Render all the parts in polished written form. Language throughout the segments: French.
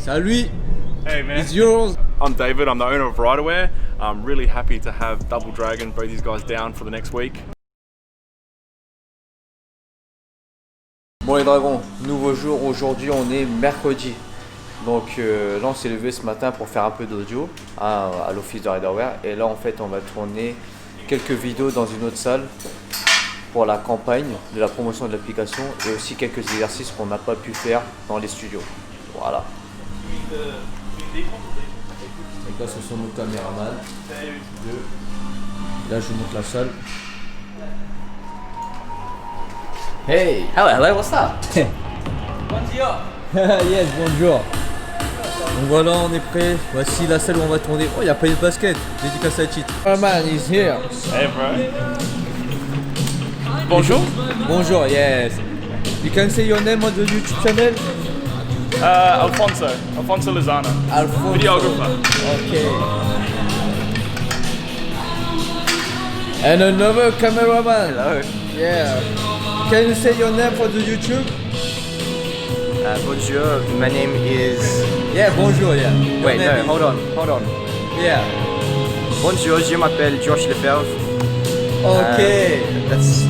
Salut. Hey man. It's yours. I'm David, I'm the owner of Riderwear. I'm really happy to have Double Dragon, both these guys down for the next week. Bon les dragons, nouveau jour, aujourd'hui on est mercredi. Donc là on s'est levé ce matin pour faire un peu d'audio à l'office de Riderwear. Et là en fait on va tourner quelques vidéos dans une autre salle pour la campagne de la promotion de l'application et aussi quelques exercices qu'on n'a pas pu faire dans les studios. Voilà. Donc là ce sont nos caméramans. Là je vous montre la salle. Hey! Hello, what's up? Yes, bonjour. Donc voilà, on est prêt. Voici la salle où on va tourner. Oh, il y a pas de basket. Dédicace à titre. Oh man, he's here. Hey bro. Bonjour. Bonjour, yes. You can say your name on the YouTube channel? Alfonso Lozano. Alfonso. Videographer. Okay. And another cameraman. Hello. Yeah. Can you say your name for the YouTube? Bonjour, my name is... Yeah, bonjour, yeah. Your Wait, name no, is- hold on. Yeah. Bonjour, je m'appelle Josh Lefebvre. Okay. That's...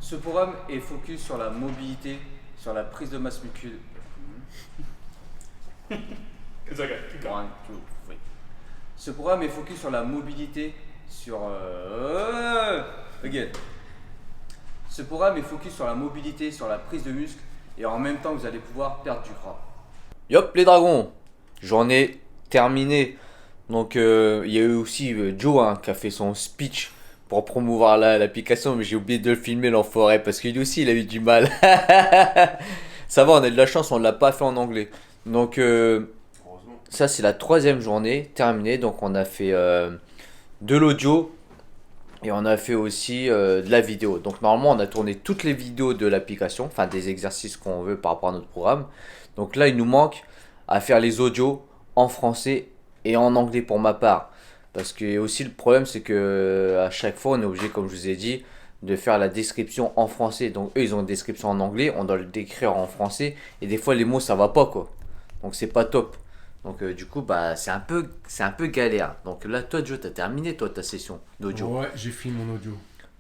Ce programme est focus sur la mobilité, sur la prise de masse musculaire. It's okay. Keep going. One, two, three. Ce programme est focus sur la mobilité, sur... Again. Ce programme est focus sur la mobilité, sur la prise de muscle et en même temps vous allez pouvoir perdre du gras. Yop les dragons, journée terminée. Donc il y a eu aussi Joe hein, qui a fait son speech pour promouvoir l'application, mais j'ai oublié de le filmer l'enfoiré parce que lui aussi il a eu du mal. Ça va, on a de la chance, on ne l'a pas fait en anglais. Donc ça c'est la troisième journée terminée. Donc on a fait de l'audio et on a fait aussi de la vidéo. Donc normalement on a tourné toutes les vidéos de l'application, enfin des exercices qu'on veut par rapport à notre programme. Donc là il nous manque à faire les audios en français et en anglais pour ma part. Parce que aussi le problème c'est que à chaque fois on est obligé, comme je vous ai dit, de faire la description en français. Donc eux ils ont une description en anglais, on doit le décrire en français et des fois les mots ça va pas quoi. Donc c'est pas top. Donc du coup bah c'est un peu galère. Donc là toi Joe t'as terminé toi ta session d'audio. Ouais, j'ai fini mon audio.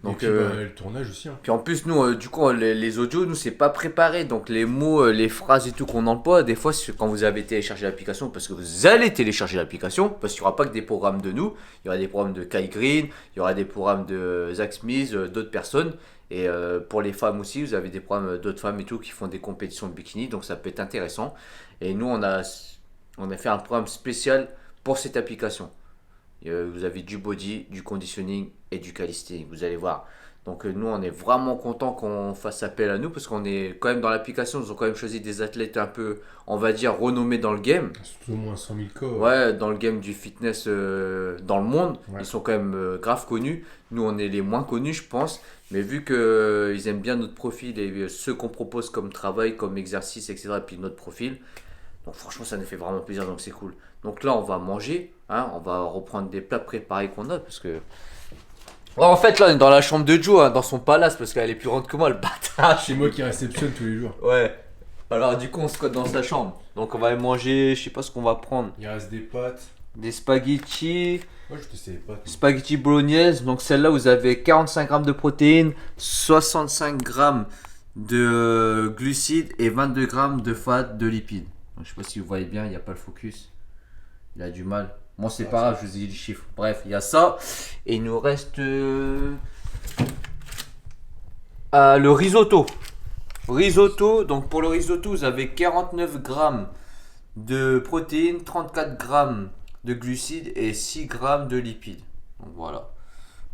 Donc, Et puis, le tournage aussi. Hein. Puis en plus nous du coup les audios nous c'est pas préparé. Donc les mots, les phrases et tout qu'on emploie, des fois quand vous avez téléchargé l'application, parce que vous allez télécharger l'application, parce qu'il n'y aura pas que des programmes de nous, il y aura des programmes de Kai Green, il y aura des programmes de Zach Smith, d'autres personnes. Et pour les femmes aussi, vous avez des programmes d'autres femmes et tout qui font des compétitions de bikini, donc ça peut être intéressant. Et nous on a fait un programme spécial pour cette application. Vous avez du body, du conditioning et du calisthenics, vous allez voir. Donc nous on est vraiment content qu'on fasse appel à nous parce qu'on est quand même dans l'application, ils ont quand même choisi des athlètes un peu, on va dire, renommés dans le game. C'est au moins 100 000 cas. Ouais, dans le game du fitness dans le monde, Ouais. ils sont quand même grave connus. Nous on est les moins connus je pense, mais vu qu'ils aiment bien notre profil et ce qu'on propose comme travail, comme exercice, etc. Et puis notre profil, donc franchement ça nous fait vraiment plaisir, donc c'est cool. Donc là on va manger, hein, on va reprendre des plats préparés qu'on a parce que... Ouais, en fait là on est dans la chambre de Joe, hein, dans son palace parce qu'elle est plus grande que moi le bâtard. C'est moi qui réceptionne tous les jours. Ouais. Alors du coup on se cote dans sa chambre. Donc on va manger, je sais pas ce qu'on va prendre. Il reste des pâtes. Des spaghettis, Moi je testais les pâtes. spaghetti bolognaise. Donc celle-là vous avez 45 grammes de protéines, 65 grammes de glucides et 22 grammes de fat, de lipides. Donc, je sais pas si vous voyez bien, il n'y a pas le focus. Il a du mal. Bon c'est pas grave, je vous ai dit les chiffres. Bref, il y a ça. Et il nous reste le risotto. Risotto, donc pour le risotto, vous avez 49 grammes de protéines, 34 grammes de glucides et 6 grammes de lipides. Donc voilà.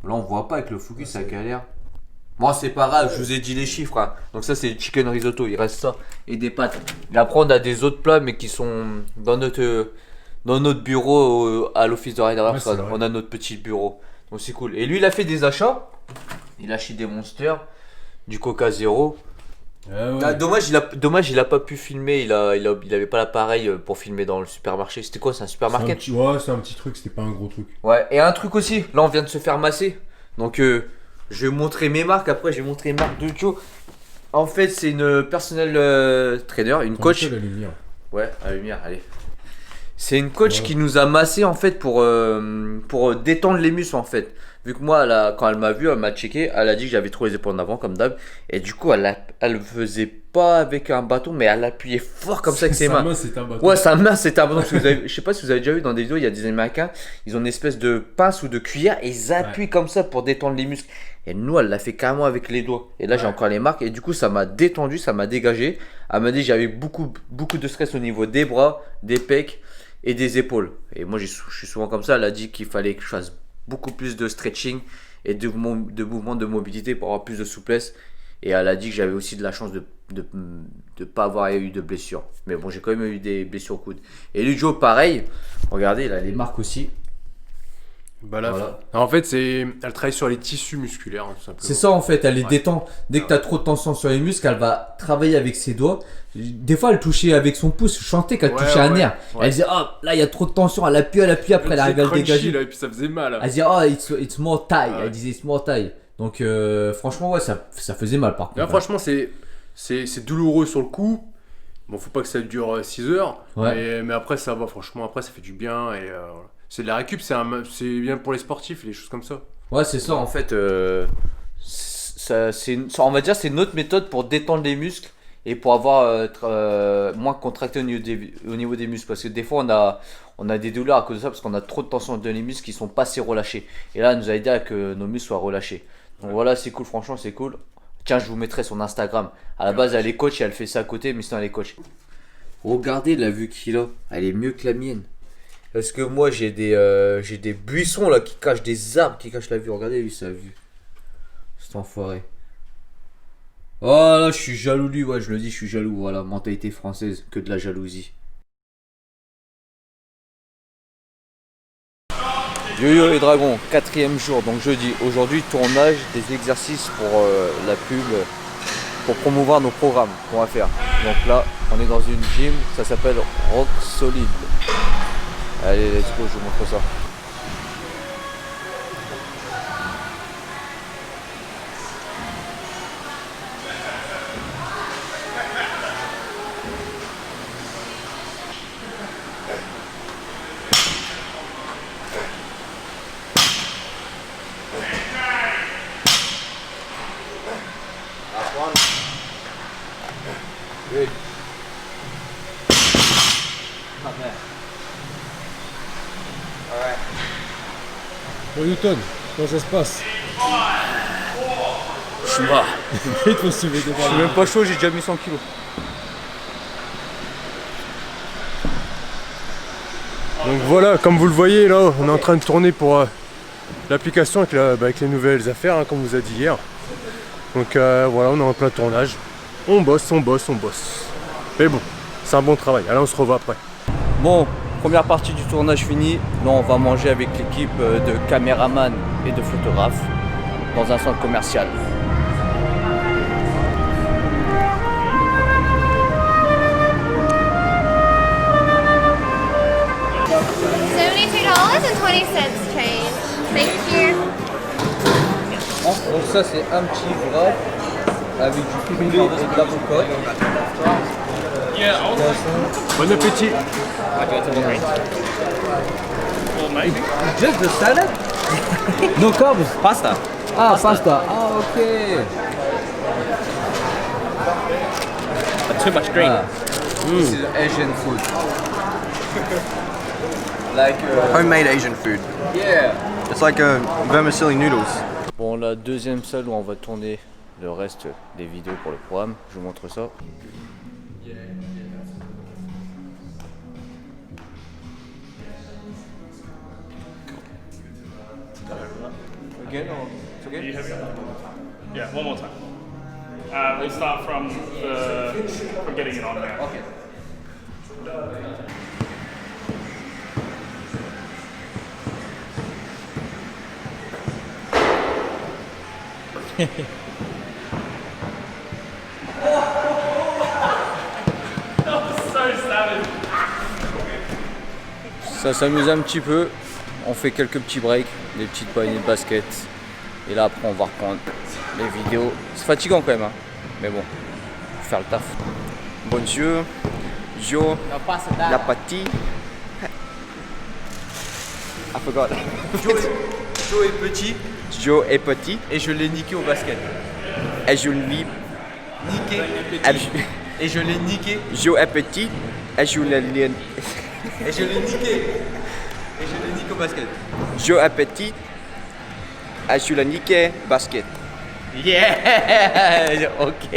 Là, on voit pas avec le focus, ça galère. Bon, c'est pas grave, je vous ai dit les chiffres. Hein. Donc ça, c'est le chicken risotto, il reste ça. Et des pâtes. Et après, on a des autres plats, mais qui sont dans notre bureau à l'office de Riderwear. Ouais, c'est vrai. On a notre petit bureau. Donc c'est cool. Et lui, il a fait des achats. Il a acheté des Monsters, du Coca Zéro. Ah ouais. Ah, dommage, il a pas pu filmer. Il avait pas l'appareil pour filmer dans le supermarché. C'était quoi, c'est un C'est un supermarket? petit- ouais, c'est un petit truc, c'était pas un gros truc. Ouais, et un truc aussi, là on vient de se faire masser. Donc je vais montrer mes marques, après je vais montrer les marques de Joe. En fait, c'est une personnel trainer, une coach. Prends-toi la lumière. Ouais, à la lumière, allez. C'est une coach Ouais. qui nous a massé en fait pour détendre les muscles en fait. Vu que moi, quand elle m'a vu, elle m'a checké, elle a dit que j'avais trop les épaules en avant comme d'hab. Et du coup, elle le faisait pas avec un bâton, mais elle appuyait fort comme ça avec ses Sa mains. main, c'est un bâton. Ouais, sa main c'était un bâton. Parce que je sais pas si vous avez déjà vu dans des vidéos, il y a des Américains, ils ont une espèce de pince ou de cuillère et ils appuient comme ça pour détendre les muscles. Et nous, elle l'a fait carrément avec les doigts. Et là, j'ai encore les marques. Et du coup, ça m'a détendu, ça m'a dégagé. Elle m'a dit que j'avais beaucoup de stress au niveau des bras, des pecs et des épaules. Et moi, je suis souvent comme ça. Elle a dit qu'il fallait que je fasse beaucoup plus de stretching et de mouvements de mobilité pour avoir plus de souplesse. Et elle a dit que j'avais aussi de la chance de pas avoir eu de blessures. Mais bon, j'ai quand même eu des blessures au coude. Et Lujo, pareil. Regardez, il a les marques aussi. Bah là, Voilà. en fait, elle travaille sur les tissus musculaires, hein, tout simplement. C'est ça en fait, elle les Ouais. détend. Dès que tu as trop de tension sur les muscles, elle va travailler avec ses doigts. Des fois, elle touchait avec son pouce. Je sentais qu'elle Ouais, touchait un ouais, nerf. ouais. Elle disait, oh là, il y a trop de tension. Elle appuie, après, elle arrive à le crunchy, dégager. là, et puis ça faisait mal. Elle disait, oh, it's more tight. Ah ouais. Elle disait, it's more tight. Donc, franchement, ouais, ça faisait mal par contre. Là, franchement, c'est douloureux sur le coup. Bon, faut pas que ça dure 6 heures. Ouais. Mais après, ça va, franchement. Après, ça fait du bien. Et voilà. C'est de la récup, c'est bien pour les sportifs, les choses comme ça. Ouais, c'est ça. En fait, on va dire c'est une autre méthode pour détendre les muscles et pour avoir moins contracté au niveau des muscles. Parce que des fois, on a des douleurs à cause de ça parce qu'on a trop de tension dans les muscles qui sont pas assez relâchés. Et là, elle nous a aidé à que nos muscles soient relâchés. Donc voilà, c'est cool, franchement, c'est cool. Tiens, je vous mettrai son Instagram. À la base, elle est coach et elle fait ça à côté, mais sinon, elle est coach. Regardez la vue qu'il a, elle est mieux que la mienne. Parce que moi, j'ai des buissons là qui cachent des arbres, qui cachent la vue. Regardez lui sa vue. Cet enfoiré. Oh là, je suis jaloux lui, ouais, je le dis, je suis jaloux. Voilà, mentalité française, que de la jalousie. Yo-Yo et Dragon, 4e jour, donc jeudi. Aujourd'hui, tournage des exercices pour la pub, pour promouvoir nos programmes qu'on va faire. Donc là, on est dans une gym, ça s'appelle Rock Solid. Allez, let's go, je vous montre ça. Good. Not bad. Alright. Bon, Newton, comment ça se passe? Je suis mort. Il faut se lever des Je suis même pas chaud, j'ai déjà mis 100 kilos. Donc voilà, comme vous le voyez, là, on est en train de tourner pour l'application avec les nouvelles affaires, hein, comme on vous a dit hier. Donc voilà, on est en plein tournage. On bosse. Mais bon, c'est un bon travail. Allez, on se revoit après. Bon, première partie du tournage finie. Là, on va manger avec l'équipe de caméramans et de photographes dans un centre commercial. $72.20 change. Thank you. Donc ça, c'est un petit wrap avec du poulet et de l'avocat. Bon appétit. Just the salad? No carbs. Pasta. Ah, pasta. Ah, ok. Too much green. This is Asian food. Like Homemade Asian food. yeah. It's like vermicelli noodles. Bon, la deuxième salle où on va tourner le reste des vidéos pour le programme, je vous montre ça. Again or it's okay? Yeah, one more time. We'll start from getting it on there. Okay. Ça s'amuse un petit peu. On fait quelques petits breaks, des petites poignées de basket. Et là après on va reprendre les vidéos. C'est fatigant quand même, hein. Mais bon, faut faire le taf. Bonjour, Joe, la pâtie. I forgot. Joe est petit. Joe est petit. Et je l'ai niqué au basket. Et je l'ai niqué. Et je l'ai niqué. Joe est petit. Et je l'ai niqué. Et je l'ai niqué. Et je l'ai niqué au basket. Joe est petit. Et je l'ai niqué basket. Yeah! Ok.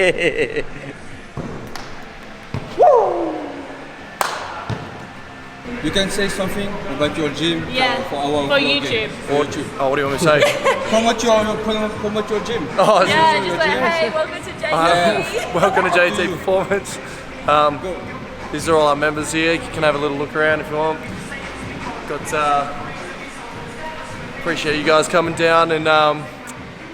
You can say something about your gym Yeah, for our for vlog. YouTube. Oh, what do you want me to say? Promote your gym. Oh, Yeah, just like, hey, welcome to JT. welcome to JT Performance. These are all our members here. You can have a little look around if you want. Got appreciate you guys coming down and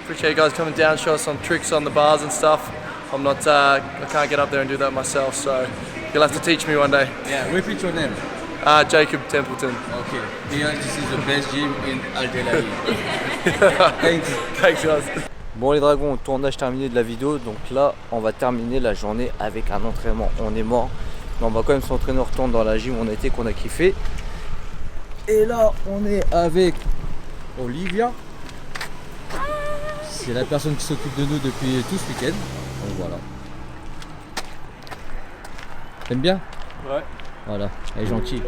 appreciate you guys coming down, show us some tricks on the bars and stuff. I'm not, I can't get up there and do that myself, so you'll have to teach me one day. Yeah, repeat your name. Jacob Templeton. Okay. Here, this is the best gym in Al Delali. Thanks. Thanks guys. Bon les dragons, tournage terminé de la vidéo. Donc là, on va terminer la journée avec un entraînement. On est mort. Mais on va quand même s'entraîner, on retourne dans la gym où on était, qu'on a kiffé. Et là, on est avec Olivia. C'est la personne qui s'occupe de nous depuis tout ce week-end. Donc voilà. T'aimes bien? Ouais. Voilà, elle est gentille.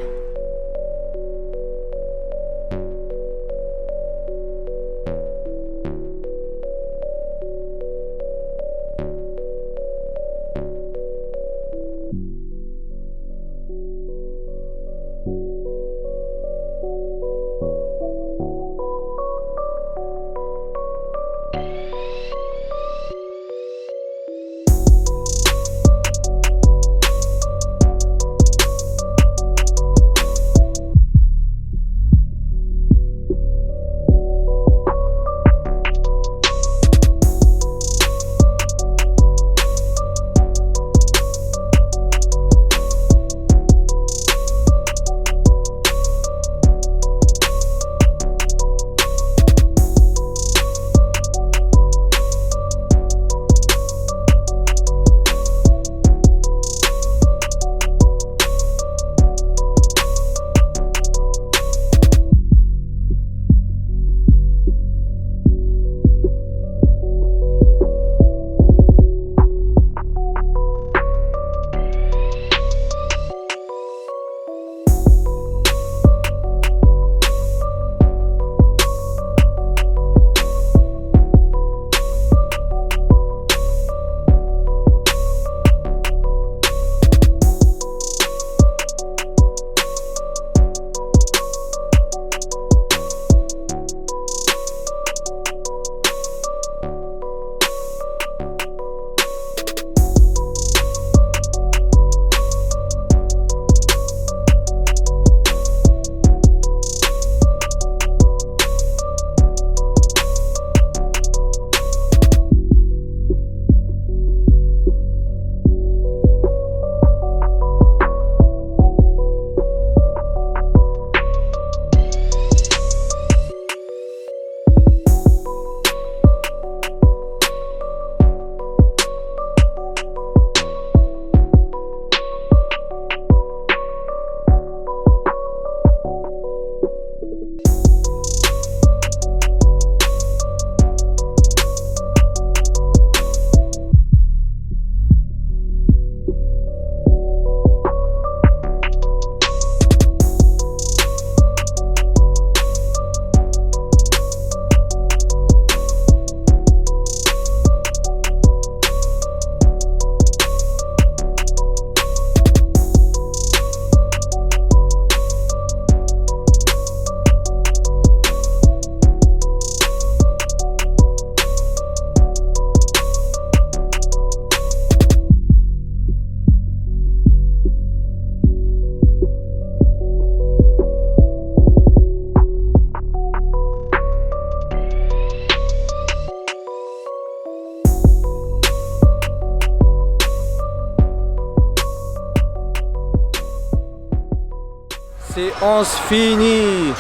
séance finie.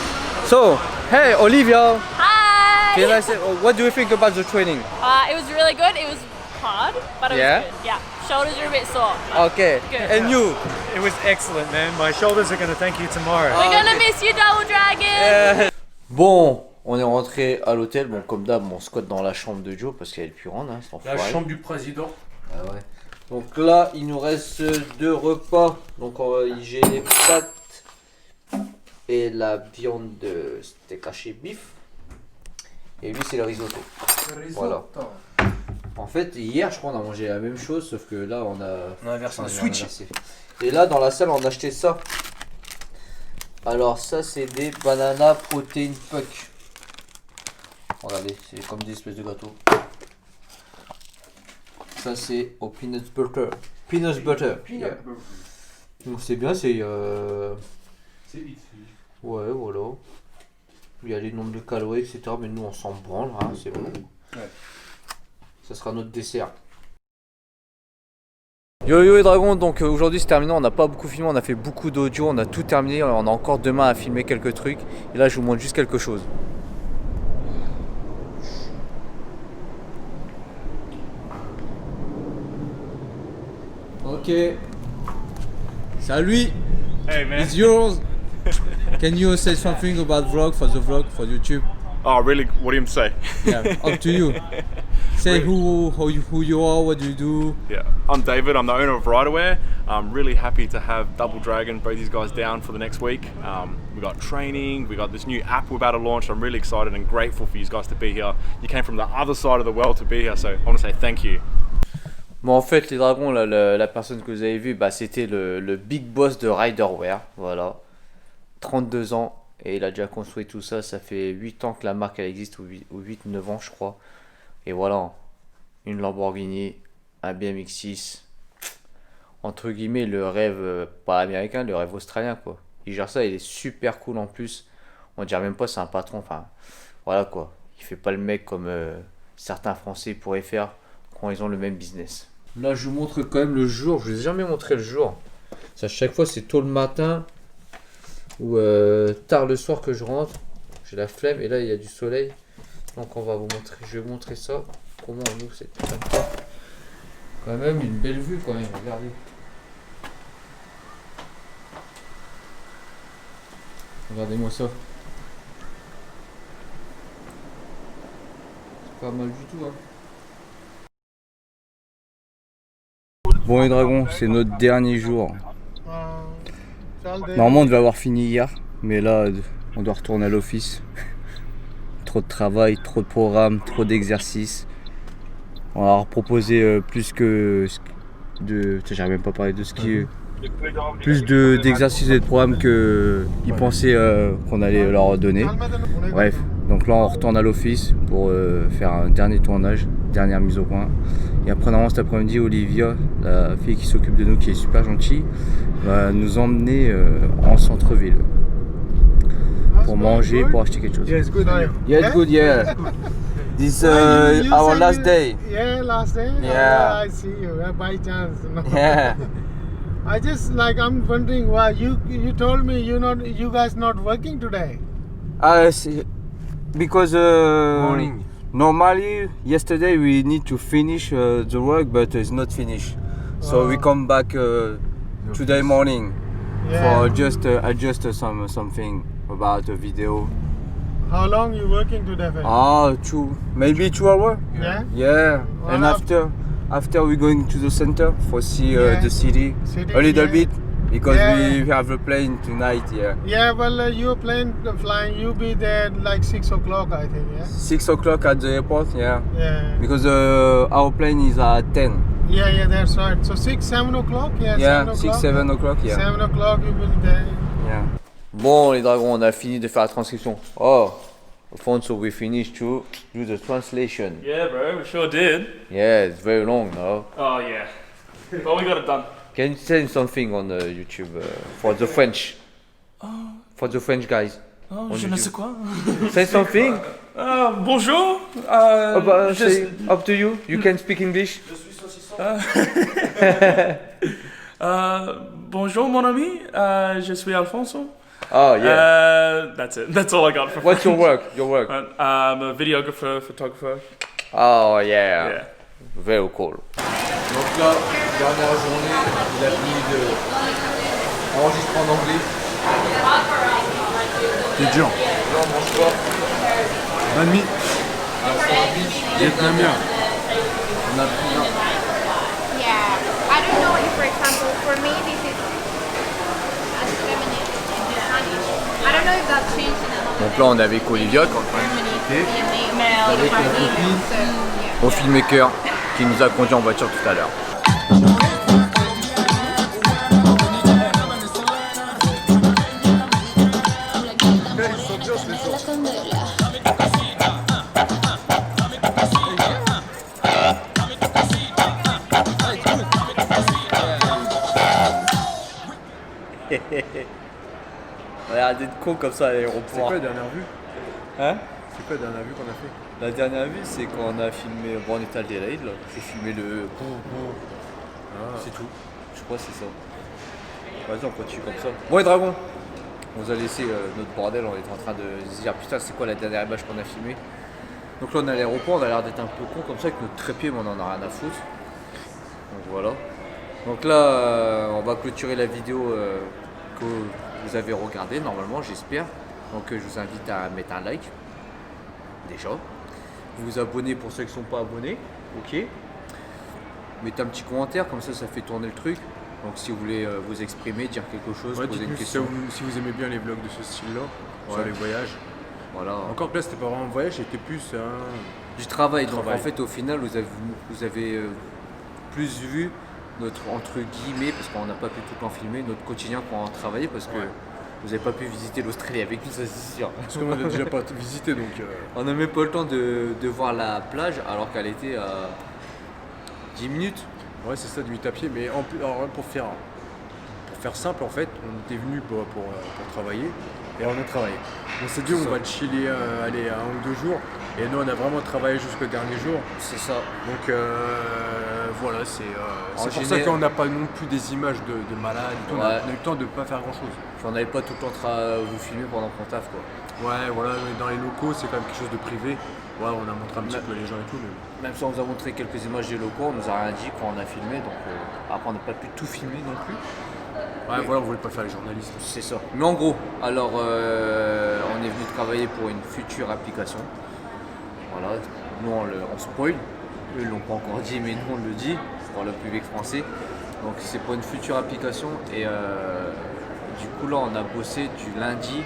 So, hey Olivia, Hi! can I say, what do you think about the training? It was really good. It was hard, but it Yeah? was good. Yeah. Shoulders are a bit sore. Okay, Good. and you? It was excellent, man. My shoulders are going to thank you tomorrow. We're gonna miss you, Double Dragon! Bon, on est rentré à l'hôtel. Bon, comme d'hab, on squatte dans la chambre de Joe parce qu'elle est plus grande. Hein, cet enfoiré. du président. Ah ouais. Donc là, il nous reste 2 repas. Donc on va j'ai les pâtes et la viande de steak haché bif. Et lui, c'est le risotto. Voilà. En fait, hier, je crois, on a mangé la même chose, sauf que là, on a inversé un switch. Et là, dans la salle, on a acheté ça. Alors ça, c'est des banana protein puck. Regardez, c'est comme des espèces de gâteaux. Ça, c'est au peanut butter. Peanut butter. Yeah. Donc c'est bien, c'est... Ouais, voilà. Il y a les nombres de calories, etc. Mais nous, on s'en branle, hein, c'est bon. Ouais. Ça sera notre dessert. Yo yo les dragons, donc aujourd'hui c'est terminé, on n'a pas beaucoup filmé, on a fait beaucoup d'audio, on a tout terminé, on a encore demain à filmer quelques trucs. Et là je vous montre juste quelque chose. Ok. Salut. Hey, man. It's yours. Can you say something about vlog for YouTube? Oh, really? What do you say? Yeah, up to you. Say who you are, what you do. Yeah, I'm David. I'm the owner of RiderWear. I'm really happy to have Double Dragon, both these guys down for the next week. We got training, we got this new app we're about to launch. I'm really excited and grateful for you guys to be here. You came from the other side of the world to be here, so I want to say thank you. Bon en fait les dragons, là, la personne que vous avez vue, bah, c'était le big boss de RiderWear. Voilà. 32 ans et il a déjà construit tout ça. Ça fait 8 ans que la marque elle existe, ou 8-9 ans je crois. Et voilà, une Lamborghini, un BMX6, entre guillemets le rêve, pas américain, le rêve australien quoi. Il gère ça, il est super cool en plus. On dirait même pas c'est un patron, enfin voilà quoi. Il fait pas le mec comme certains Français pourraient faire quand ils ont le même business. Là je vous montre quand même le jour, je vous ai jamais montré le jour. Ça, à chaque fois c'est tôt le matin ou tard le soir que je rentre. J'ai la flemme et là il y a du soleil. Donc on va vous montrer, je vais vous montrer ça, comment on ouvre cette putain de porte. Quand même une belle vue quand même, regardez. Regardez-moi ça. C'est pas mal du tout hein. Bon les dragons, c'est notre dernier jour. Normalement on devait avoir fini hier, mais là on doit retourner à l'office. Trop de travail, trop de programmes, trop d'exercices. On va leur proposer plus que de... J'arrive même pas à parler de ski. Plus d'exercices et de programmes qu'ils pensaient qu'on allait leur donner. Bref, donc là on retourne à l'office pour faire un dernier tournage, dernière mise au point. Et après normalement cet après-midi, Olivia, la fille qui s'occupe de nous, qui est super gentille, va nous emmener en centre-ville. Pour manger, pour acheter quelque chose. Yeah, it's good. Yeah, it's good, yeah. This our last day. Yeah, last day. Yeah. Oh, I see you by chance. No. Yeah. I just I'm wondering why you told me you guys not working today. Because Morning. normally yesterday we need to finish the work, but it's not finished. So we come back today morning for just adjust something about a video. How long you working today? Maybe 2 hours. Yeah. Yeah, Well, and after we going to the center for see the city a little yeah. bit because Yeah. we have a plane tonight. Yeah. Yeah. Well, your plane flying. You be there like 6 o'clock, I think. Yeah. 6 o'clock at the airport. Yeah. Yeah. Because our plane is at 10. Yeah. That's right. So 6, 7 o'clock. Yeah. Yeah, 7 6, o'clock. 7 o'clock. Yeah. 7 o'clock you will there. Yeah. Bon les dragons, on a fini de faire la transcription. Oh, Alfonso, we finished to do the translation. Yeah, bro, we sure did. Yeah, it's very long now. Oh, yeah. But we got it done. Can you say something on YouTube for the French? For the French guys. Oh, On je YouTube. ne sais quoi. Say something. Bonjour. Say, up to you. You can speak English. Bonjour mon ami, je suis Alfonso. Oh yeah. That's it. That's all I got for What's your French. work? Your work? I'm a videographer, photographer. Oh yeah. Yeah. Very cool. Donc là, dernière journée, il a fini de enregistrer en anglais. C'est dur. Là, on mange quoi? Banh mi, Un sandwich vietnamien. On a pris un. Yeah, I don't know if, for example, for me this is as feminine in Spanish. I don't know if that changed in another Donc là, on est avec Olivia qui est en train de Germany, discuter. female, Avec la female, copine. so yeah. Au filmmaker qui nous a conduit en voiture tout à l'heure. Regarde d'être con comme ça à l'aéroport. C'est quoi la dernière vue? Hein? C'est quoi la dernière vue qu'on a fait? La dernière vue, c'est quand on a filmé. Bon, on était à Adelaide là. J'ai filmé le. C'est tout. Je crois que c'est ça. Vas-y, on continue comme ça. Bon, les dragons, on nous a laissé notre bordel. On était en train de se dire putain, c'est quoi la dernière image qu'on a filmée? Donc là, on est à l'aéroport. On a l'air d'être un peu con comme ça avec notre trépied, mais on en a rien à foutre. Donc voilà. Donc là, on va clôturer la vidéo que vous avez regardée normalement, j'espère. Donc je vous invite à mettre un like. Déjà. Vous abonner pour ceux qui ne sont pas abonnés. Ok. Mettez un petit commentaire, comme ça, ça fait tourner le truc. Donc si vous voulez vous exprimer, dire quelque chose, Ouais, poser une dites-nous question. si vous aimez bien les vlogs de ce style-là, sur Ouais. les voyages. Voilà. Encore que là, c'était pas vraiment un voyage, c'était plus Du travail. Donc Travail. en fait, au final, vous avez plus vu notre, entre guillemets, parce qu'on n'a pas pu tout le temps filmer, notre quotidien quand on travaillait, parce que Ouais. vous n'avez pas pu visiter l'Australie avec nous, ça c'est sûr. parce qu'on n'a déjà pas visité, donc On n'a même pas le temps de voir la plage alors qu'elle était à 10 minutes. ouais, c'est ça, de 8 à pied. Mais en plus, alors, pour faire simple, en fait, on était venu pour travailler et on a travaillé. On s'est dit, C'est on ça. va chiller aller à 1 ou 2 jours. Et nous, on a vraiment travaillé jusqu'au dernier jour. C'est ça. Donc voilà, c'est pour ça général- qu'on n'a pas non plus des images de malades. et tout. On a Ouais. eu le temps de ne pas faire grand chose. Puis on n'avait pas tout le temps vous filmer pendant qu'on taffe quoi. Ouais, voilà, dans les locaux, c'est quand même quelque chose de privé. Ouais, on a montré un petit peu les gens et tout. Mais... Même si on nous a montré quelques images des locaux, on nous a rien dit quand on a filmé, donc après on n'a pas pu tout filmer non plus. Ouais, voilà, on voulait pas faire les journalistes. C'est ça. Mais en gros, alors on est venu travailler pour une future application. Voilà, nous on spoil, eux ils l'ont pas encore dit mais nous on le dit pour le public français. Donc c'est pour une future application et du coup là on a bossé du lundi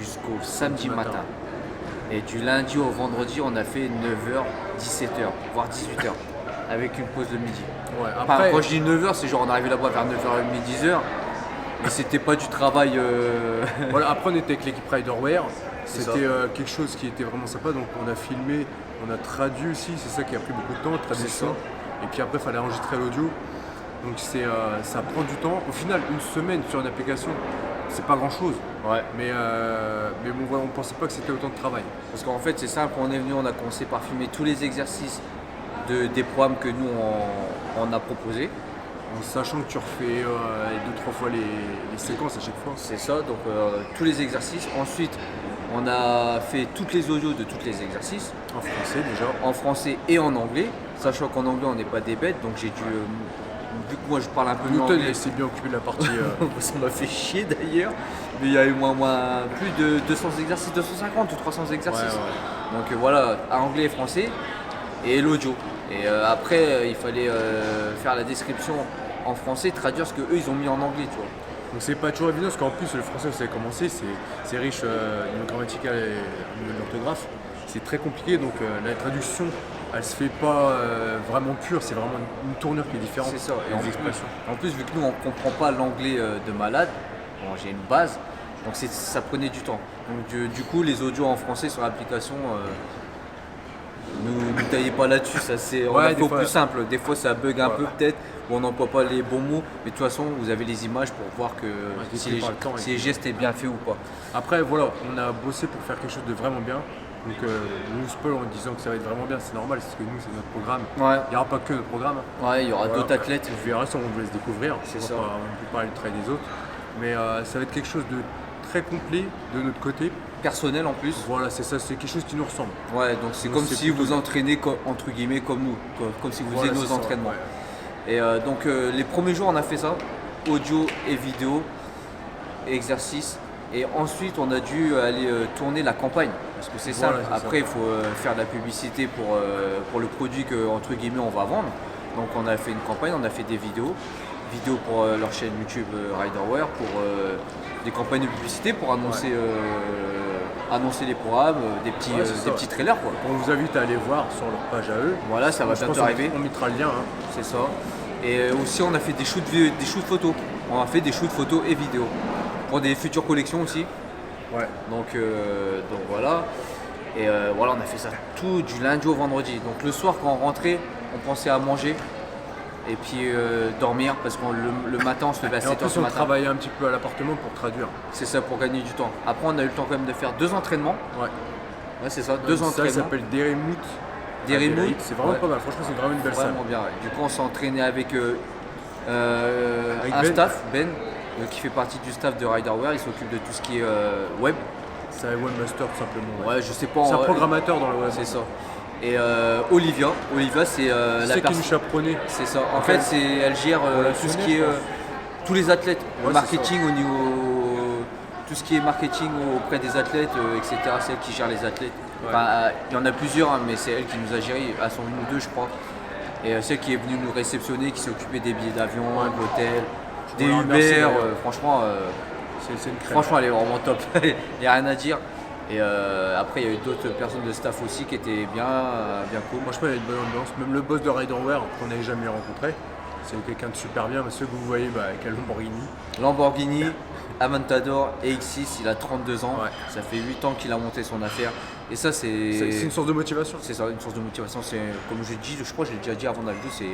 jusqu'au samedi matin. Et du lundi au vendredi on a fait 9h, 17h, voire 18h avec une pause de midi. Ouais, Enfin, après, quand je dis 9h c'est genre on arrivait là-bas vers 9h30, 10h. Mais c'était pas du travail. voilà, après on était avec l'équipe Riderware. C'est C'était quelque chose qui était vraiment sympa. Donc on a filmé, on a traduit aussi. C'est ça qui a pris beaucoup de temps, traduction. Et puis après, il fallait enregistrer l'audio. Donc ça prend du temps. Au final, une semaine sur une application, c'est pas grand chose. Ouais. Mais bon, voilà, on pensait pas que c'était autant de travail. Parce qu'en fait c'est simple, on est venu, on a commencé par filmer tous les exercices des programmes que nous on a proposés. En sachant que tu refais 2-3 fois les séquences à chaque fois. C'est ça, donc tous les exercices. Ensuite on a fait toutes les audios de tous les exercices. En français déjà. En français et en anglais. Sachant qu'en anglais on n'est pas des bêtes, donc j'ai dû. Vu que moi je parle un peu Newton anglais. il s'est bien occupé de la partie. Ça m'a fait chier d'ailleurs. Mais il y a eu plus de 200 exercices, 250 ou 300 exercices. Ouais. Donc voilà, anglais et français et l'audio. Et après il fallait faire la description en français, traduire ce que eux ils ont mis en anglais, tu vois. Donc c'est pas toujours évident parce qu'en plus le français vous savez comment c'est riche niveau grammatical et niveau de l'orthographe. C'est très compliqué donc la traduction elle se fait pas vraiment pure, c'est vraiment une tournure qui est différente. C'est ça. Et les expressions. En plus, vu que nous on comprend pas l'anglais de malade, bon, j'ai une base, donc ça prenait du temps. Donc du coup les audios en français sur l'application, nous taillez pas là-dessus, ça c'est on Ouais, a des fait au fois. plus simple. Des fois ça bug un Ouais. peu peut-être, ou on n'emploie pas les bons mots, mais de toute façon vous avez les images pour voir que si pris par le temps, si les gestes est bien fait ou pas. Après voilà, on a bossé pour faire quelque chose de vraiment bien. Donc nous spoil en disant que ça va être vraiment bien, c'est normal, parce que nous c'est notre programme. Ouais. Il n'y aura pas que notre programme. Ouais, il y aura Voilà. d'autres athlètes. Vous verrez ça, on vous laisse découvrir. C'est On va ça. pas- on ne peut pas parler du travail des autres. Mais ça va être quelque chose de très complet de notre côté. Personnel en plus. Voilà, c'est ça, c'est quelque chose qui nous ressemble. Ouais, donc c'est Donc, comme c'est si vous plutôt- entraînez entre guillemets comme nous, comme si vous Voilà, faisiez c'est nos ça, entraînements. ouais. Et donc les premiers jours on a fait ça, audio et vidéo, exercice. Et ensuite on a dû aller tourner la campagne, parce que c'est Voilà, simple. c'est ça. Après il faut faire de la publicité pour le produit que entre guillemets on va vendre. Donc on a fait une campagne, on a fait des vidéos pour leur chaîne YouTube Riderwear, pour des campagnes de publicité pour annoncer, annoncer les programmes, des petits, Ouais, c'est ça, petits trailers quoi. On vous invite à aller voir sur leur page à eux. Voilà, ça va Je bientôt pense arriver. On mettra le lien. Hein. C'est ça. Et aussi on a fait des shoots photos. On a fait des shoots photos et vidéos pour des futures collections aussi. Ouais. Donc voilà. Et voilà, on a fait ça tout du lundi au vendredi. Donc le soir quand on rentrait, on pensait à manger et puis dormir parce que le matin on se levait à Et en 7h plus, du on matin. travaillait un petit peu à l'appartement pour traduire. C'est ça, pour gagner du temps. Après on a eu le temps quand même de faire 2 entraînements. Ouais. Ouais, c'est ça, 2 Ça, il entraînements. s'appelle Derrimut. Derrimut. C'est vraiment Ouais. pas mal. Franchement, c'est vraiment une belle salle. Vraiment bien. Ouais. Du coup, on s'est entraîné avec, Avec un Ben. staff, Ben, qui fait partie du staff de Riderwear. Il s'occupe de tout ce qui est web. C'est un webmaster tout simplement. Ouais, je sais pas. C'est un programmateur dans le web. C'est ça. Et Olivia, c'est la C'est qui nous personne. chaperonnait. C'est ça. En fait, elle gère tout ce qui est tous les athlètes, le Ouais, marketing au niveau, tout ce qui est marketing auprès des athlètes, etc. C'est elle qui gère les athlètes. Enfin, il y en a plusieurs, hein, mais c'est elle qui nous a géré. Elles sont venues 2, je crois. Et celle qui est venue nous réceptionner, qui s'est occupée des billets d'avion, de l'hôtel, des la remercie, Uber. d'ailleurs. Franchement, C'est une crème. franchement, elle est vraiment top. Il n'y a rien à dire. Et après, il y a eu d'autres personnes de staff aussi qui étaient bien cool. Franchement, il y a une bonne ambiance. Même le boss de Riderwear, qu'on n'avait jamais rencontré, c'est quelqu'un de super bien. Ceux que vous voyez avec un Lamborghini. Lamborghini, Aventador EX6, il a 32 ans. Ouais. Ça fait 8 ans qu'il a monté son affaire. Et ça, C'est une source de motivation. C'est ça, une source de motivation. C'est, comme je dis, je crois que je l'ai déjà dit avant dans la vidéo, c'est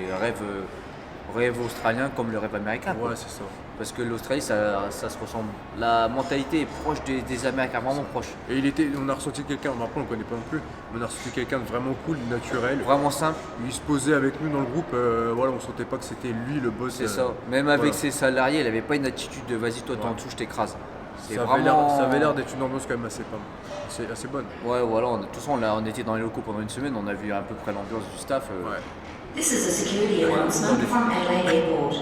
rêve australien comme le rêve américain. quoi. Ouais, c'est ça. Parce que l'Australie, ça se ressemble. La mentalité est proche des Américains, vraiment proche. Et on a ressenti quelqu'un, après on ne connaît pas non plus, mais on a ressenti quelqu'un de vraiment cool, naturel. Vraiment simple. Il se posait avec nous dans le groupe, voilà, on sentait pas que c'était lui le boss. C'est ça. Même avec voilà. ses salariés, il n'avait pas une attitude de vas-y, toi, t'es en dessous, je t'écrase. C'est Ça avait l'air d'être une ambiance quand même assez, assez bonne. Ouais, voilà. De toute façon, on était dans les locaux pendant une semaine, on a vu à peu près l'ambiance du staff. Ouais. This is a security announcement from Adelaide Airport.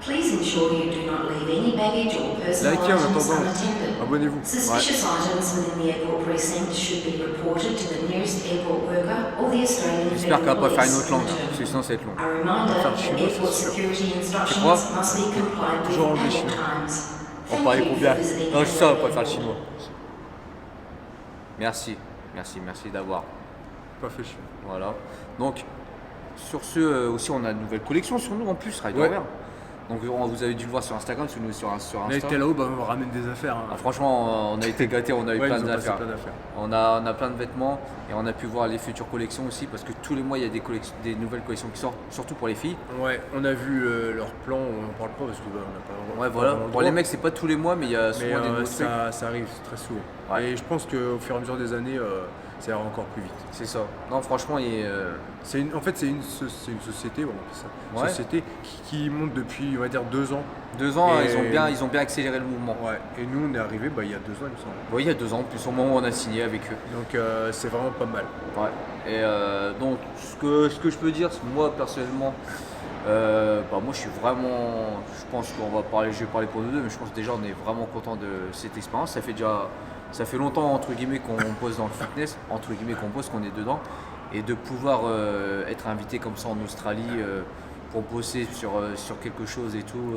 Please ensure you do not leave any baggage or personal Likez en items attendant. unattended. Abonnez-vous. Suspicious items within the airport precinct should be reported to the nearest airport worker or the Australian J'espère qu'elle va pas Federal faire une Police autre langue, Centre. parce que sinon ça va être long. A reminder faire le that chinois, airport c'est sûr. security instructions crois must be complied with Toujours at anglais, all chinois. times. On Thank parlait you combien? for visiting Non, je sais, on va Adelaide pas faire le Airport. chinois. Merci d'avoir. Pas fait chier. Voilà. Donc, sur ce, aussi, on a une nouvelle collection sur nous en plus, Riderwear. Donc, vous avez dû le voir sur Instagram, sur nous sur Insta. On a été là-haut, on ramène des affaires. Hein. Ah, franchement, on a été gâtés, on a eu Ouais, plein ils ont passé d'affaires. plein d'affaires. On a plein de vêtements et on a pu voir les futures collections aussi parce que tous les mois il y a des nouvelles collections qui sortent, surtout pour les filles. Ouais, on a vu leur plan, on en parle pas parce qu'on n'a pas. Ouais, voilà. Pour les mecs, c'est pas tous les mois, mais il y a souvent des nouveaux trucs. ça arrive très souvent. Ouais. Et je pense qu'au fur et à mesure des années, ça ira encore plus vite. C'est ça. Non, franchement, En fait, c'est une société, bon, c'est ça. Une Ouais. société qui monte depuis, on va dire, 2 ans. 2 ans, Et- ils ont bien accéléré le mouvement. Ouais. Et nous, on est arrivé il y a 2 ans, il me semble. Oui, il y a 2 ans, plus au moment où on a signé avec eux. Donc, c'est vraiment pas mal. Ouais. Et donc, ce que je peux dire, c'est que moi personnellement, moi je suis vraiment, je pense je vais parler pour nous deux, mais je pense que déjà on est vraiment content de cette expérience. Ça fait longtemps entre guillemets qu'on bosse dans le fitness, entre guillemets qu'on est dedans, et de pouvoir être invité comme ça en Australie pour bosser sur quelque chose et tout,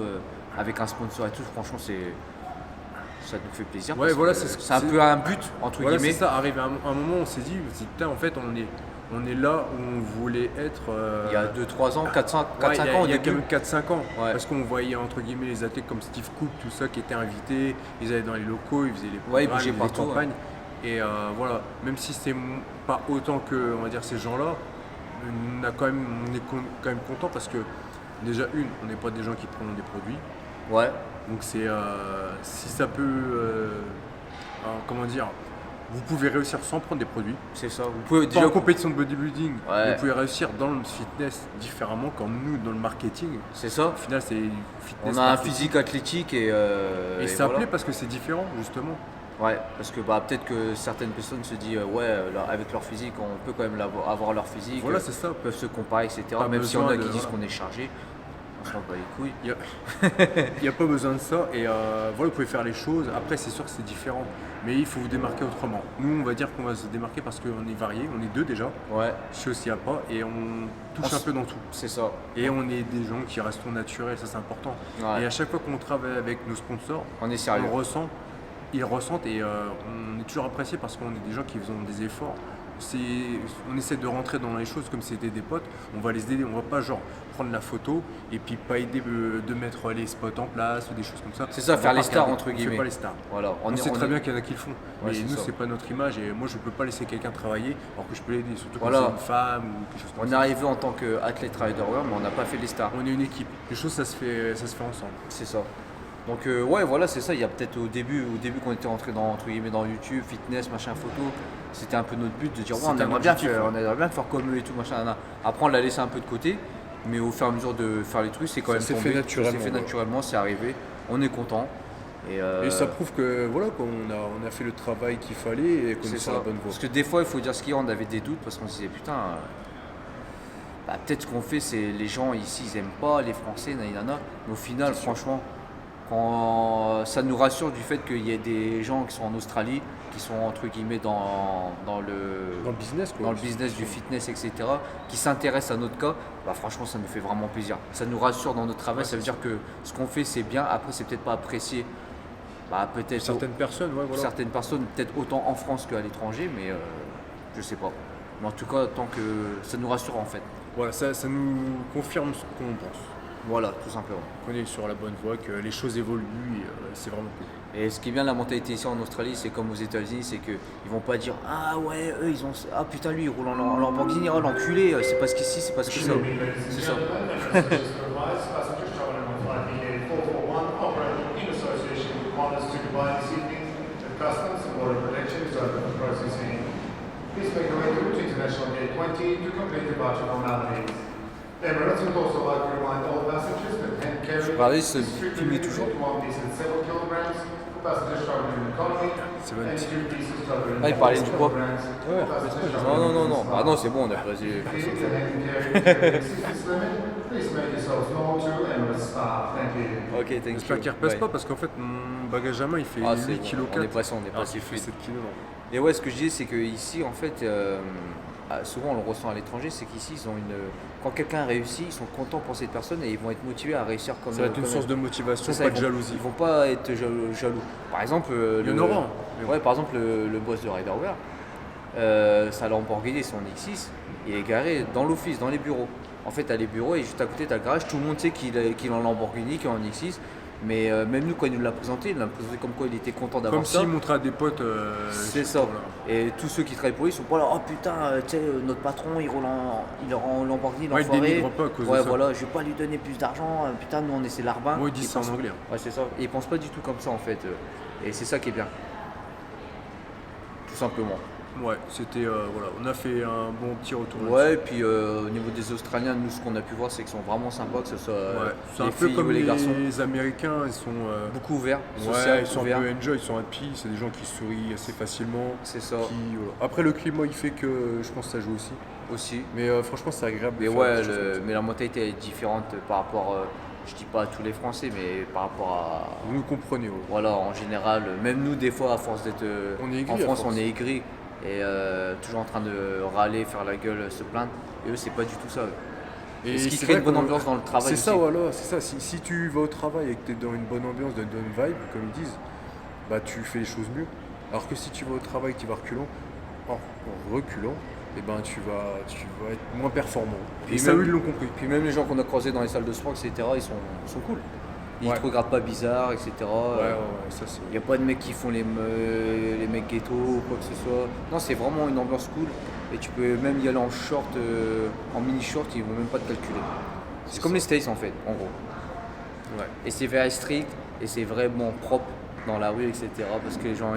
avec un sponsor et tout, franchement ça nous fait plaisir. Ouais, parce voilà, que c'est un peu un but entre Voilà, guillemets. c'est ça. Arrivé à un moment, on s'est dit, putain, en fait, on est là où on voulait être. Il y a 2-3 ans, 4-5 Ouais, ans au il y a début. quand même 4-5 ans. Ouais. Parce qu'on voyait entre guillemets les athlètes comme Steve Cook, tout ça, qui étaient invités, ils allaient dans les locaux, ils faisaient les Ouais, ils programmes, bougeaient ils faisaient les partout, campagnes. Et voilà, même si c'est pas autant que on va dire ces gens-là, on est quand même content parce que déjà on n'est pas des gens qui prennent des produits. Ouais. Donc c'est si ça peut comment dire vous pouvez réussir sans prendre des produits. C'est ça. Vous pouvez Déjà déjà en compétition de bodybuilding, Ouais. vous pouvez réussir dans le fitness différemment comme nous dans le marketing. C'est ça. Au final, c'est du fitness. On a un marketing. physique athlétique et ça voilà. plaît parce que c'est différent, justement. Ouais, parce que peut-être que certaines personnes se disent avec leur physique, on peut quand même avoir leur physique. Voilà, c'est ça. Peuvent se comparer, etc. Pas Même si on besoin a qui de- disent voilà. qu'on est chargé, on se rend pas les couilles. Il n'y a pas besoin de ça. Et voilà, vous pouvez faire les choses. Après, c'est sûr que c'est différent. Mais il faut vous démarquer autrement. Nous, on va dire qu'on va se démarquer parce qu'on est variés. On est deux déjà. Ouais. Chez aussi, il n'y a pas. Et on touche On un peu dans tout. C'est ça. Et on est des gens qui restent naturels. Ça, c'est important. Ouais. Et à chaque fois qu'on travaille avec nos sponsors, On est sérieux. on ressent. Ils ressentent et on est toujours apprécié parce qu'on est des gens qui font des efforts. On essaie de rentrer dans les choses comme si c'était des potes. On va les aider. On va pas genre prendre la photo et puis pas aider de mettre les spots en place ou des choses comme ça. C'est ça, On va faire pas les stars regarder. entre On fait guillemets. pas les stars. Voilà. On sait est- très bien qu'il y en a qui le font. Ouais, mais c'est nous, ça. c'est pas notre image et moi, je peux pas laisser quelqu'un travailler alors que je peux l'aider, surtout quand Voilà. c'est une femme ou quelque chose comme On est ça. arrivé en tant qu'athlète riderwear, mais on n'a pas fait les stars. On est une équipe. Les choses, ça se fait ensemble. C'est ça. Donc ouais, voilà, c'est ça. Il y a peut-être au début qu'on était rentré dans entre guillemets dans YouTube, fitness, machin, photo. C'était un peu notre but de dire ouais, on C'était un aimerait bien objectif, faire, ouais. on aimerait bien faire comme eux et tout machin. Nan, nan. Après, on l'a laissé un peu de côté, mais au fur et à mesure de faire les trucs, c'est quand Ça même s'est tombé. fait naturellement, C'est fait ouais. naturellement, c'est arrivé. On est content. Et ça prouve que voilà, on a fait le travail qu'il fallait et qu'on est c'est sur ça. la bonne voie. Parce que des fois, il faut dire ce qu'il y a, on avait des doutes parce qu'on se disait putain. Peut-être ce qu'on fait, c'est les gens ici, ils aiment pas les Français, nanana. Mais au final, franchement, quand ça nous rassure du fait qu'il y ait des gens qui sont en Australie, qui sont entre guillemets dans le business, quoi. dans le business du fitness, etc., qui s'intéressent à notre cas, franchement, ça nous fait vraiment plaisir. Ça nous rassure dans notre travail, ça veut dire que ce qu'on fait, c'est bien. Après, c'est peut-être pas apprécié. Peut-être Certaines personnes, ouais, voilà. certaines personnes, peut-être autant en France qu'à l'étranger, mais je sais pas. Mais en tout cas, tant que ça nous rassure en fait. Voilà, ça nous confirme ce qu'on pense. Voilà, tout simplement. Qu'on est sur la bonne voie, que les choses évoluent et c'est vraiment cool. Et ce qui est bien de la mentalité ici en Australie, c'est comme aux États-Unis, c'est qu'ils vont pas dire ah ouais, eux ils ont ah putain lui il roule en Lamborghini, oh l'enculé, c'est parce qu'ici, c'est parce que ça. C'est ça. Please make your way through to International Gate 20 to complete departure formalities. Emirates would also like to remind all passengers that hand carry Paris, is strictly filmé toujours. limited to one piece and several kilograms for passengers traveling in economy and two pieces covering Ah, il parlait du poids. Ouais, Non. Ah non, c'est bon, on a choisi. If the hand carry carrying assistance limit, please make yourselves known to Emirates staff. Thank you. Ok, thank you. J'espère qu'il repasse Bye. pas parce qu'en fait mon bagage à main il fait Ah, 8 c'est bon, kg. on est passé, Il fait 7 kg. Et ouais, ce que je disais, c'est qu'ici, en fait, souvent on le ressent à l'étranger, c'est qu'ici, ils ont quand quelqu'un réussit, ils sont contents pour cette personne et ils vont être motivés à réussir comme Ça va être une comme source elle. de motivation, Ça, pas ils de vont- jalousie. Ils vont pas être jaloux. Par exemple, Il y en aura. Par exemple, le boss de Riderwear, sa Lamborghini, son X6, il est garé dans l'office, dans les bureaux. En fait, t'as les bureaux et juste à côté, t'as le garage. Tout le monde sait qu'il est en Lamborghini, qu'il est en X6. Mais même nous, quand il nous l'a présenté, il l'a présenté comme quoi il était content d'avoir Comme ça. s'il montrait à des potes. C'est ça. Et tous ceux qui travaillent pour lui sont pas là, oh putain, tu sais, notre patron il roule en Lamborghini, Ouais, il l'enfoiré. dénigre pas à cause de Ouais, ça. voilà, je vais pas lui donner plus d'argent, putain, nous on est ses larbins. Moi, ils disent ça en anglais. Ouais, c'est ça. Et ils pensent pas du tout comme ça en fait. Et c'est ça qui est bien. Tout simplement. Ouais, c'était. Voilà, on a fait un bon petit retour. Ouais, et puis au niveau des Australiens, nous ce qu'on a pu voir, c'est qu'ils sont vraiment sympas, que ce soit Ouais, c'est les un peu filles comme ou les garçons. les Américains, ils sont Beaucoup ouverts, ouais, social, ils sont ouverts. un peu enjoy, ils sont happy, c'est des gens qui sourient assez facilement. C'est ça. Voilà. Après le climat, il fait que je pense que ça joue aussi. Aussi. Mais franchement, c'est agréable. de Mais faire ouais, des choses comme ça. mais la mentalité est différente par rapport, je dis pas à tous les Français, mais par rapport à. Vous nous comprenez. Ouais. Voilà, en général, même nous, des fois, à force d'être On est aigri, en à France, force. on est aigri et toujours en train de râler, faire la gueule, se plaindre. Et eux, c'est pas du tout ça. Et ce qui c'est crée une vrai bonne qu'on- ambiance dans le travail. C'est ça, aussi. voilà, c'est ça. Si tu vas au travail et que tu es dans une bonne ambiance, dans une bonne vibe, comme ils disent, bah tu fais les choses mieux. Alors que si tu vas au travail, tu vas reculant, en reculant, et ben tu vas être moins performant. Et ça, eux, ils l'ont compris. Puis même les gens qu'on a croisés dans les salles de sport, etc., ils sont cool. Ils Ouais. te regardent pas bizarre, etc. Ouais, ça c'est. Il n'y a pas de mecs qui font les mecs ghetto ou quoi que ce soit. Non, c'est vraiment une ambiance cool. Et tu peux même y aller en short, en mini short, ils vont même pas te calculer. C'est comme les States en fait, en gros. Ouais. Et c'est very strict et c'est vraiment propre dans la rue, etc. Parce que les gens,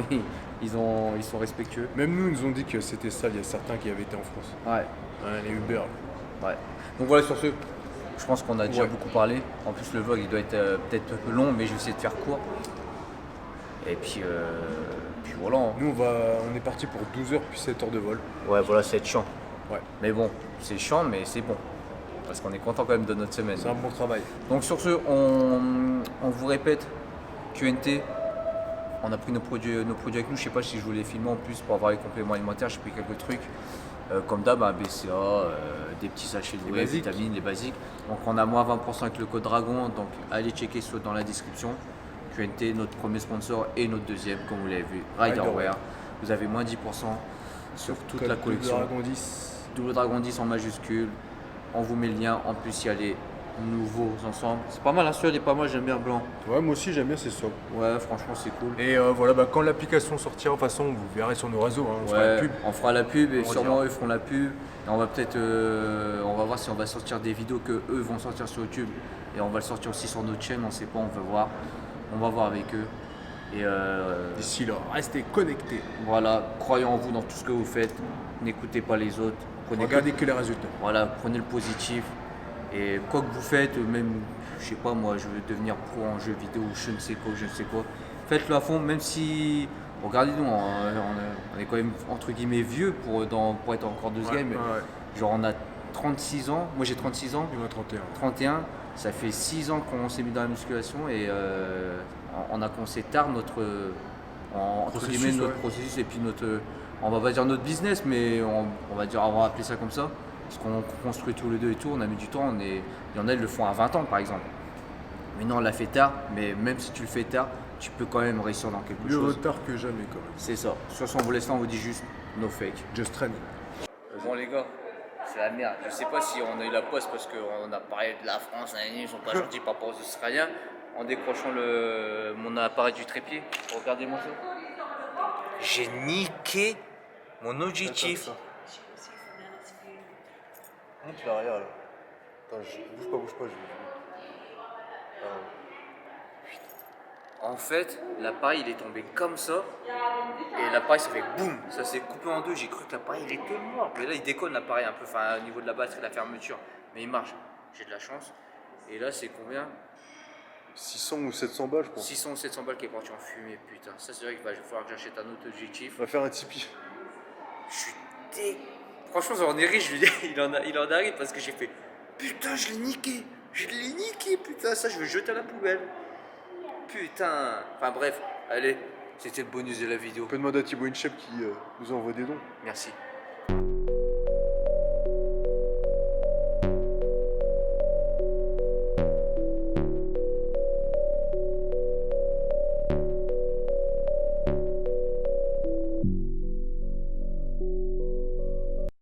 Ils sont respectueux. Même nous, ils nous ont dit que c'était ça, il y a certains qui avaient été en France. Ouais. Les Uber. Ouais. Donc voilà, sur ce, je pense qu'on a déjà beaucoup parlé. En plus, le vlog, il doit être peut-être un peu long, mais je vais essayer de faire court. Et puis voilà. Hein. Nous, on est parti pour 12 heures puis 7 heures de vol. Ouais, voilà, c'est chiant. Ouais. Mais bon, c'est chiant, mais c'est bon. Parce qu'on est content quand même de notre semaine. C'est un bon travail. Donc sur ce, on vous répète, QNT, on a pris nos produits avec nous. Je sais pas si je voulais filmer en plus pour avoir les compléments alimentaires. J'ai pris quelques trucs. Comme d'hab, BCA, des petits sachets de whey, vitamines, les basiques. Donc on a moins 20% avec le code Dragon. Donc allez checker soit dans la description. QNT, notre premier sponsor et notre deuxième, comme vous l'avez vu, Riderwear. Vous avez moins 10% sur toute la collection. Double Dragon 10. Double Dragon 10 en majuscule. On vous met le lien. En plus, il y a les nouveaux ensemble. C'est pas mal, hein, celui-là il est pas mal, j'aime bien le blanc. Ouais, moi aussi j'aime bien, c'est sobre. Ouais, franchement, c'est cool. Et voilà, quand l'application sortira, de toute façon, vous verrez sur nos réseaux. Hein, on fera la pub. On fera la pub et sûrement eux feront la pub. Et on va peut-être, on va voir si on va sortir des vidéos que eux vont sortir sur YouTube. Et on va le sortir aussi sur notre chaîne, on sait pas, on va voir. On va voir avec eux. Et d'ici là, restez connectés. Voilà, croyez en vous dans tout ce que vous faites. N'écoutez pas les autres. Regardez que les résultats. Voilà, prenez le positif. Et quoi que vous faites, même, je sais pas moi, je veux devenir pro en jeu vidéo, je ne sais quoi, faites-le à fond, même si, regardez-nous, on est quand même entre guillemets vieux pour être encore de ce game. Genre on a 36 ans, moi j'ai 36 ans. Il m'a 31. 31, ça fait 6 ans qu'on s'est mis dans la musculation et on a commencé tard notre processus et puis on va pas dire notre business, mais on va appeler ça comme ça. Parce qu'on construit tous les deux et tout, on a mis du temps, il y en a, ils le font à 20 ans par exemple. Mais non, on l'a fait tard, mais même si tu le fais tard, tu peux quand même réussir dans quelque chose. Mieux retard que jamais quand même. C'est ça. Sur son vous on vous dit juste no fake. Just training. Bon les gars, c'est la merde. Je sais pas si on a eu la poste parce qu'on a parlé de la France, ils sont pas gentils par rapport aux Australiens. En décrochant mon appareil du trépied, regardez-moi ça. J'ai niqué mon objectif. Monte l'arrière là. Attends, bouge pas, je vais. En fait, l'appareil il est tombé comme ça. Et l'appareil ça fait boum, ça s'est coupé en deux. J'ai cru que l'appareil il était mort. Mais là il déconne l'appareil un peu, enfin au niveau de la batterie, la fermeture. Mais il marche, j'ai de la chance. Et là c'est combien? 600 ou 700 balles je pense. 600 ou 700 balles qui est parti en fumée, putain. Ça c'est vrai qu'il va falloir que j'achète un autre objectif. On va faire un Tipeee. Je suis Franchement, ça en est riche, je veux dire, il en arrive parce que j'ai fait putain, je l'ai niqué, putain, ça je vais jeter à la poubelle. Putain, enfin bref, allez, c'était le bonus de la vidéo. On peut demander à Thibaut InShape qui nous envoie des dons. Merci.